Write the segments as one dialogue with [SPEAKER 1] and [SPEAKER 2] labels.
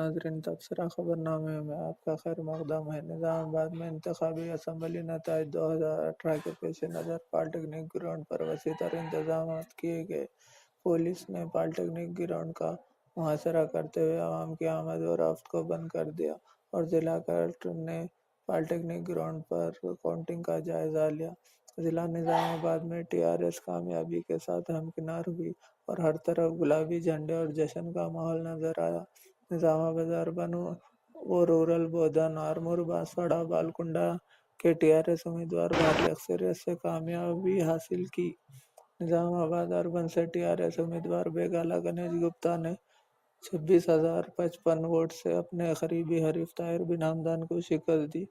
[SPEAKER 1] ناظرین، تبصرہ خبرنامے میں آپ کا خیر مقدم ہے۔ نظام آباد میں انتخابی اسمبلی نتائج 2018 کے پیش نظر پالیٹیکنک گراؤنڈ پر وسیع تر انتظامات کیے گئے۔ پولیس نے پالیٹیکنک گراؤنڈ کا محاصرہ کرتے ہوئے عوام کی آمد و رفت کو بند کر دیا اور ضلع کلکٹر نے پالیٹیکنک گراؤنڈ پر کاؤنٹنگ کا جائزہ لیا۔ ضلع نظام آباد میں TRS کامیابی کے ساتھ ہمکنار ہوئی اور ہر طرف گلابی جھنڈے اور جشن کا ماحول نظر آیا۔ نظام آباد اربن و رورل بودھن، آرمور، بانسواڑہ، بالکنڈہ کے TRS امیدوار بھاری اکثریت سے کامیابی حاصل کی۔ نظام آباد اربن سے TRS امیدوار بیگالہ گنیش گپتا نے 26,055 ووٹ سے اپنے قریبی حریف طاہر بن حمدان کو شکست دی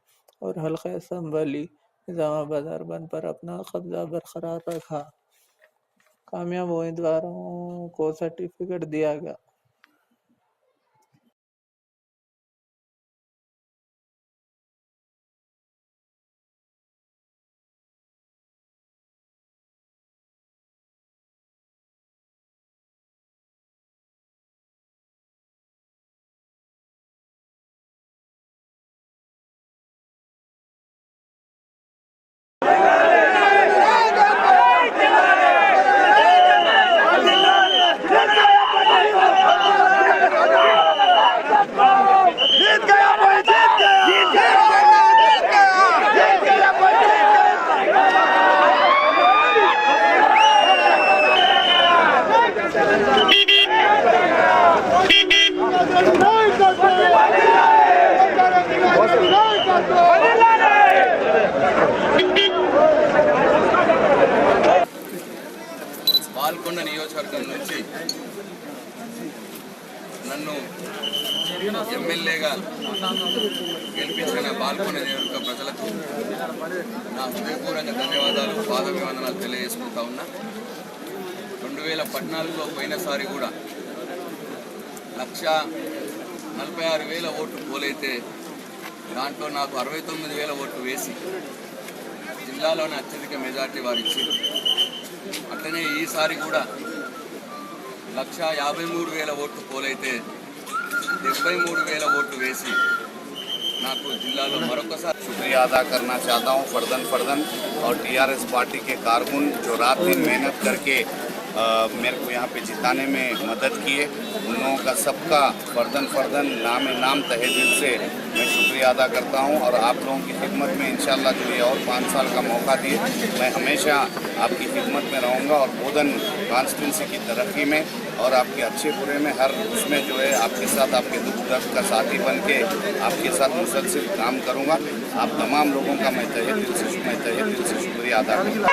[SPEAKER 1] اور حلقہ اسمبلی نظام آباد اربن پر اپنا قبضہ برقرار رکھا۔ کامیاب امیدواروں کو سرٹیفکیٹ دیا گیا۔
[SPEAKER 2] Balkonda నియోజకవర్గం నుంచి నన్ను ఎమ్మెల్యేగా గెలిపించిన బాల్కొండ నియోజకవర్గ ప్రజలకు నా హృదయపూర్వక ధన్యవాదాలు, పాదాభివందనాలు తెలియజేసుకుంటా ఉన్నా। 2014లో పోయినసారి కూడా 1,46,000 ఓట్లు పోలైతే దాంట్లో నాకు 69,000 ఓట్లు వేసి జిల్లాలోని అత్యధిక మెజార్టీ వారు ఇచ్చారు। అట్లనే ఈసారి కూడా 1,53,000 ఓట్లు పోలైతే 73,000 ఓట్లు వేసి నాకు జిల్లాలో మరొకసారి
[SPEAKER 3] शुक्रिया अदा करना चाहता हूँ फर्दन और TRS पार्टी के कारकुन जो रात दिन मेहनत करके मेरे को यहाँ पे जिताने में मदद किए, उन लोगों का सबका फर्दन नाम तहे दिल से मैं शुक्रिया अदा करता हूँ। और आप लोगों की खिदमत में इंशाल्लाह जो ये और 5 साल का मौका दिए, मैं हमेशा आपकी खिदमत में रहूँगा और बोधन कॉन्स्टिट्यूंसी की तरक्की में और आपके अच्छे बुरे में हर उसमें जो है आपके साथ आपके दुख दर्द का साथी बन के आपके साथ मुसलसिल काम करूँगा। आप तमाम लोगों का मैं तहे दिल से शुक्रिया अदा करता हूँ।